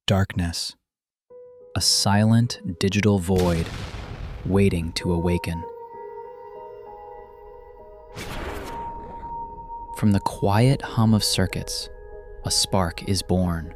Darkness. A silent digital void waiting to awaken. From the quiet hum of circuits, a spark is born.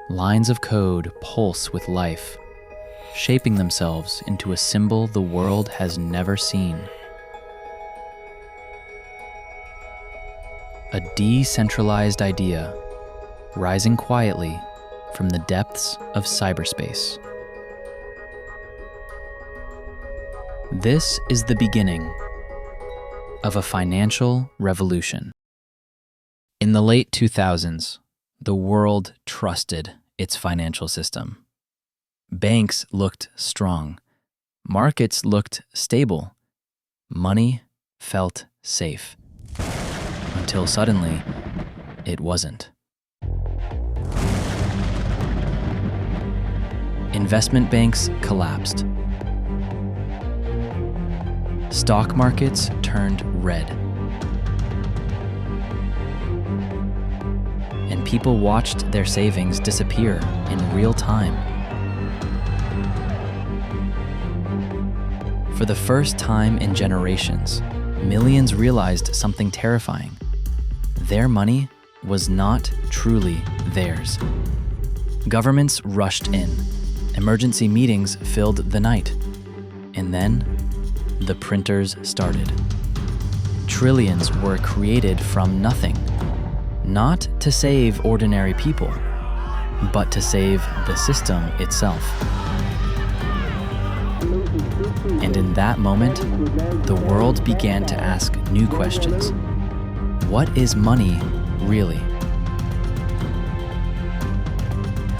Lines of code pulse with life, shaping themselves into a symbol the world has never seen. A decentralized idea, rising quietly from the depths of cyberspace. This is the beginning of a financial revolution. In the late 2000s, the world trusted its financial system. Banks looked strong. Markets looked stable. Money felt safe. Until suddenly, it wasn't. Investment banks collapsed. Stock markets turned red. And people watched their savings disappear in real time. For the first time in generations, millions realized something terrifying. Their money was not truly theirs. Governments rushed in. Emergency meetings filled the night. And then, the printers started. Trillions were created from nothing, not to save ordinary people, but to save the system itself. And in that moment, the world began to ask new questions. What is money really?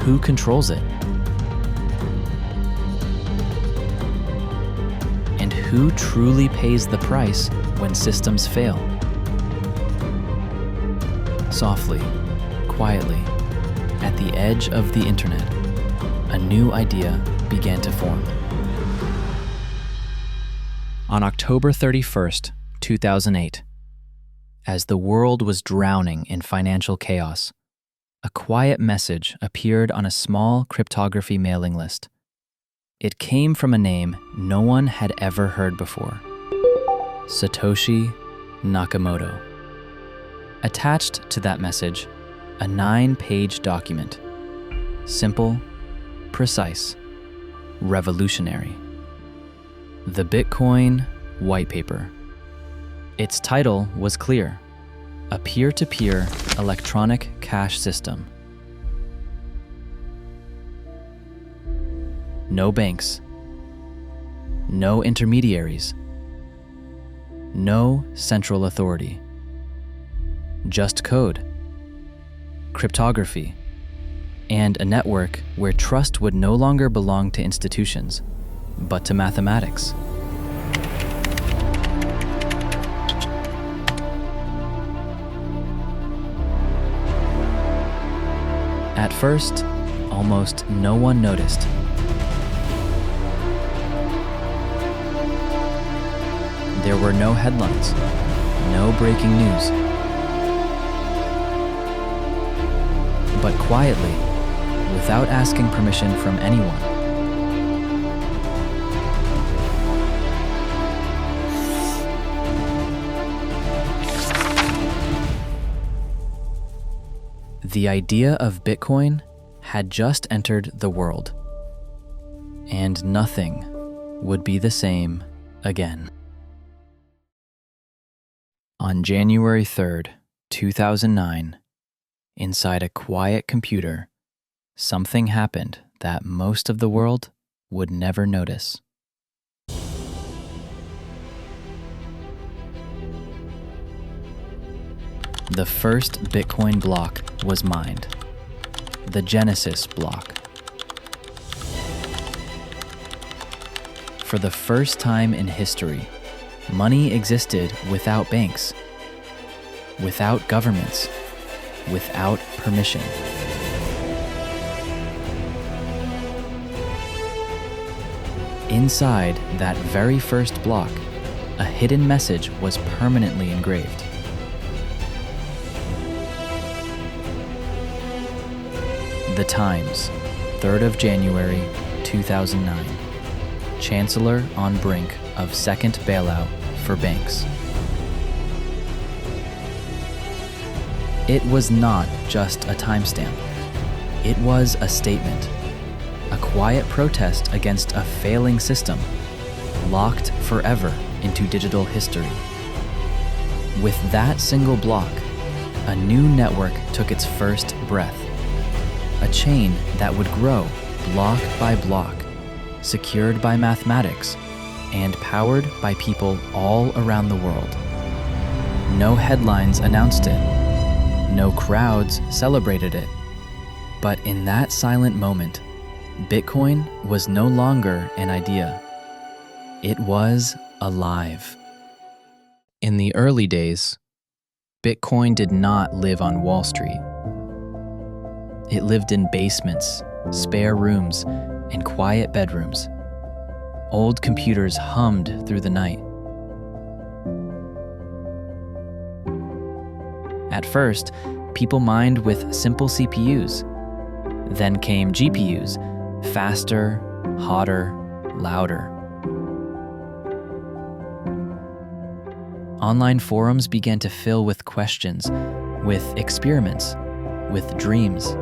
Who controls it? And who truly pays the price when systems fail? Softly, quietly, at the edge of the internet, a new idea began to form. On October 31st, 2008, as the world was drowning in financial chaos, a quiet message appeared on a small cryptography mailing list. It came from a name no one had ever heard before: Satoshi Nakamoto. Attached to that message, a 9-page document. Simple, precise, revolutionary. The Bitcoin whitepaper. Its title was clear: a peer-to-peer electronic cash system. No banks, no intermediaries, no central authority. Just code, cryptography, and a network where trust would no longer belong to institutions, but to mathematics. At first, almost no one noticed. There were no headlines, no breaking news. But quietly, without asking permission from anyone, the idea of Bitcoin had just entered the world, and nothing would be the same again. On January 3rd, 2009, inside a quiet computer, something happened that most of the world would never notice. The first Bitcoin block was mined, the Genesis block. For the first time in history, money existed without banks, without governments, without permission. Inside that very first block, a hidden message was permanently engraved. The Times, 3rd of January, 2009. Chancellor on brink of second bailout for banks. It was not just a timestamp. It was a statement, a quiet protest against a failing system, locked forever into digital history. With that single block, a new network took its first breath. A chain that would grow block by block, secured by mathematics, and powered by people all around the world. No headlines announced it. No crowds celebrated it. But in that silent moment, Bitcoin was no longer an idea. It was alive. In the early days, Bitcoin did not live on Wall Street. It lived in basements, spare rooms, and quiet bedrooms. Old computers hummed through the night. At first, people mined with simple CPUs. Then came GPUs, faster, hotter, louder. Online forums began to fill with questions, with experiments, with dreams.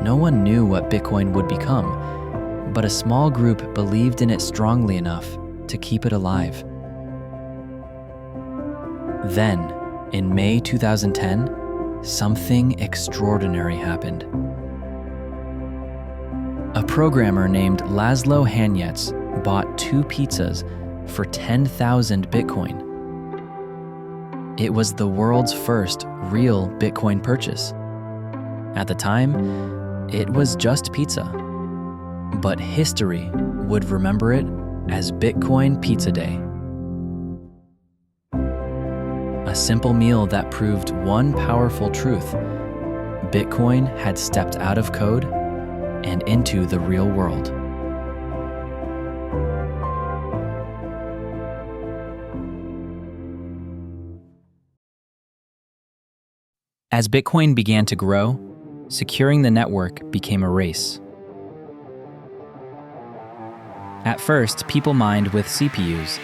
No one knew what Bitcoin would become, but a small group believed in it strongly enough to keep it alive. Then, in May 2010, something extraordinary happened. A programmer named Laszlo Hanyecz bought 2 pizzas for 10,000 Bitcoin. It was the world's first real Bitcoin purchase. At the time, it was just pizza, but history would remember it as Bitcoin Pizza Day. A simple meal that proved one powerful truth: Bitcoin had stepped out of code and into the real world. As Bitcoin began to grow, securing the network became a race. At first, people mined with CPUs.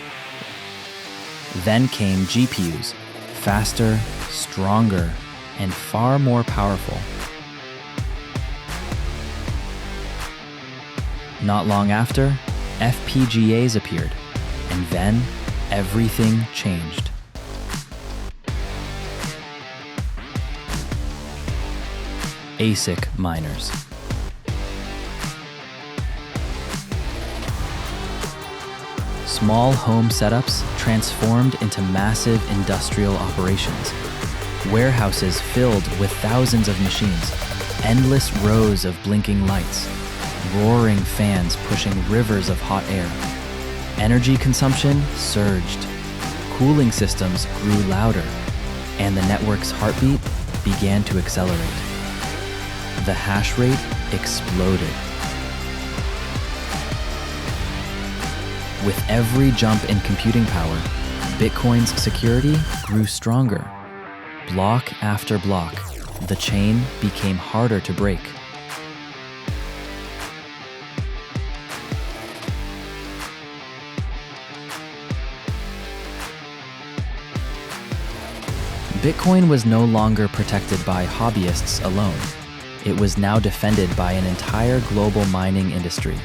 Then came GPUs, faster, stronger, and far more powerful. Not long after, FPGAs appeared, and then everything changed. ASIC miners. Small home setups transformed into massive industrial operations. Warehouses filled with thousands of machines, endless rows of blinking lights, roaring fans pushing rivers of hot air. Energy consumption surged. Cooling systems grew louder, and the network's heartbeat began to accelerate. The hash rate exploded. With every jump in computing power, Bitcoin's security grew stronger. Block after block, the chain became harder to break. Bitcoin was no longer protected by hobbyists alone. It was now defended by an entire global mining industry.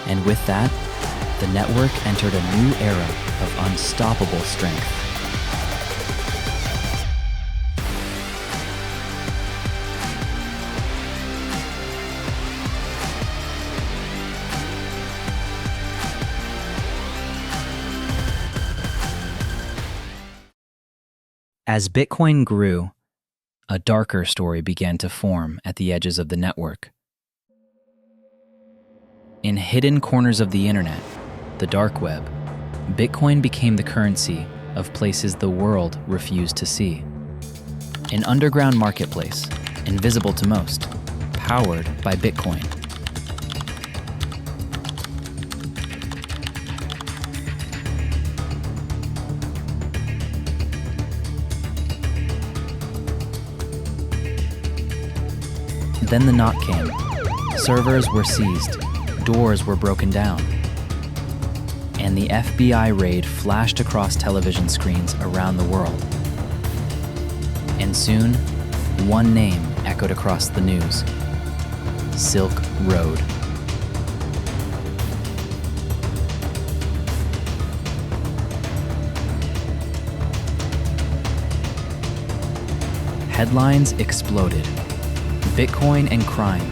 And with that, the network entered a new era of unstoppable strength. As Bitcoin grew, a darker story began to form at the edges of the network. In hidden corners of the internet, the dark web, Bitcoin became the currency of places the world refused to see. An underground marketplace, invisible to most, powered by Bitcoin. Then the knock came. Servers were seized, doors were broken down, and the FBI raid flashed across television screens around the world. And soon, one name echoed across the news: Silk Road. Headlines exploded. Bitcoin and crime.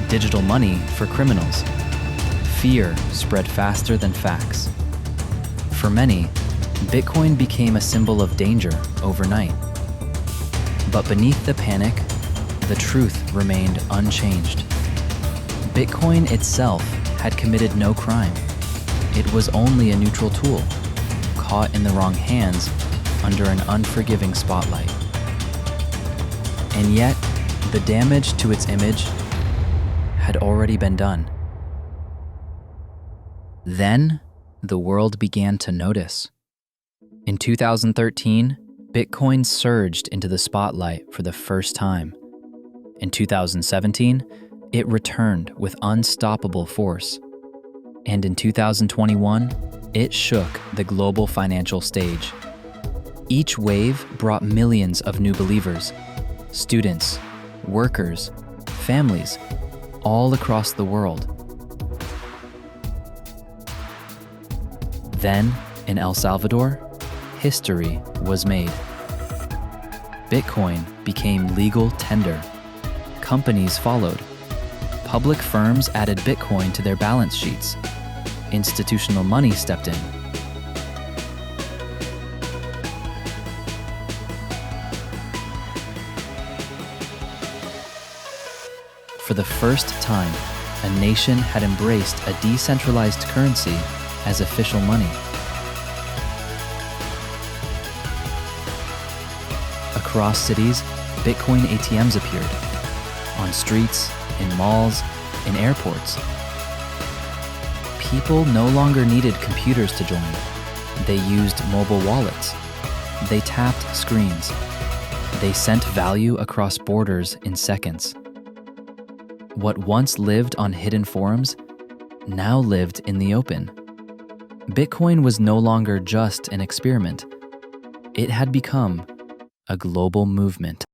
Digital money for criminals. Fear spread faster than facts. For many, Bitcoin became a symbol of danger overnight. But beneath the panic, the truth remained unchanged. Bitcoin itself had committed no crime. It was only a neutral tool, caught in the wrong hands under an unforgiving spotlight. And yet, the damage to its image had already been done. Then, the world began to notice. In 2013, Bitcoin surged into the spotlight for the first time. In 2017, it returned with unstoppable force. And in 2021, it shook the global financial stage. Each wave brought millions of new believers, students, workers, families, all across the world. Then, in El Salvador, history was made. Bitcoin became legal tender. Companies followed. Public firms added Bitcoin to their balance sheets. Institutional money stepped in. For the first time, a nation had embraced a decentralized currency as official money. Across cities, Bitcoin ATMs appeared. On streets, in malls, in airports. People no longer needed computers to join. They used mobile wallets. They tapped screens. They sent value across borders in seconds. What once lived on hidden forums now lived in the open. Bitcoin was no longer just an experiment. It had become a global movement.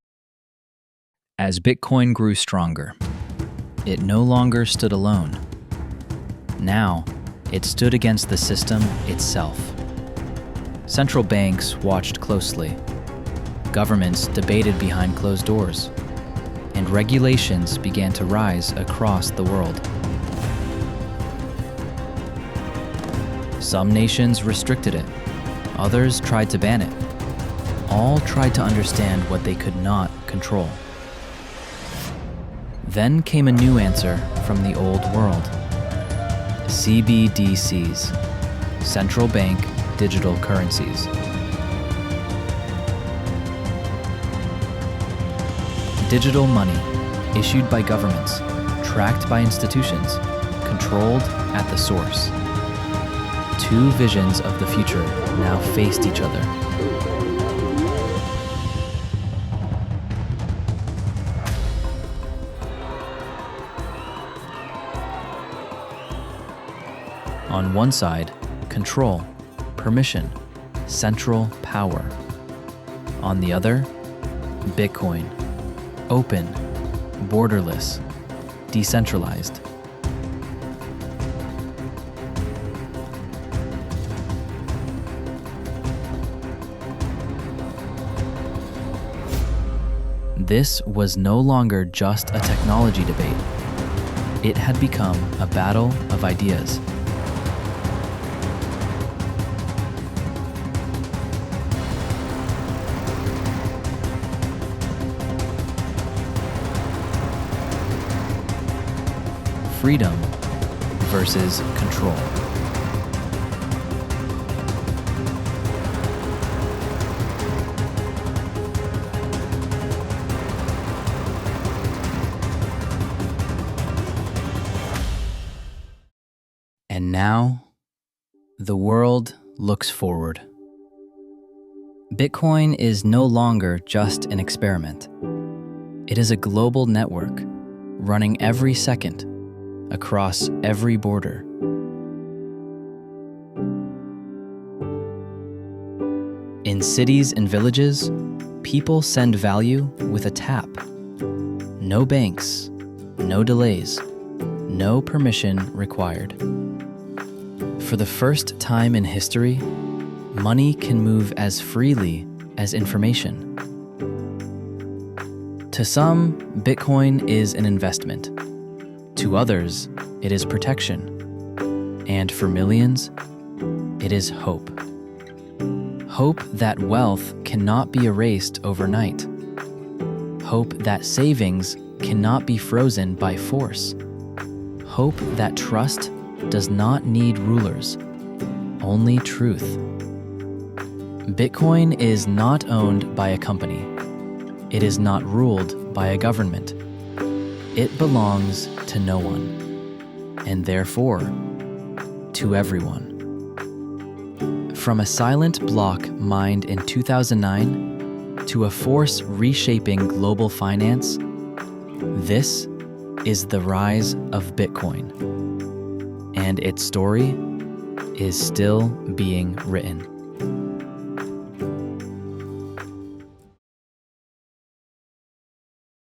As Bitcoin grew stronger, it no longer stood alone. Now, it stood against the system itself. Central banks watched closely. Governments debated behind closed doors. And regulations began to rise across the world. Some nations restricted it. Others tried to ban it. All tried to understand what they could not control. Then came a new answer from the old world. CBDCs, central bank digital currencies. Digital money, issued by governments, tracked by institutions, controlled at the source. Two visions of the future now faced each other. On one side, control, permission, central power. On the other, Bitcoin, open, borderless, decentralized. This was no longer just a technology debate. It had become a battle of ideas. Freedom versus control. And now, the world looks forward. Bitcoin is no longer just an experiment. It is a global network running every second, across every border. In cities and villages, people send value with a tap. No banks, no delays, no permission required. For the first time in history, money can move as freely as information. To some, Bitcoin is an investment. To others, it is protection. And for millions, it is hope. Hope that wealth cannot be erased overnight. Hope that savings cannot be frozen by force. Hope that trust does not need rulers, only truth. Bitcoin is not owned by a company. It is not ruled by a government. It belongs to no one, and therefore, to everyone. From a silent block mined in 2009 to a force reshaping global finance, this is the rise of Bitcoin, and its story is still being written.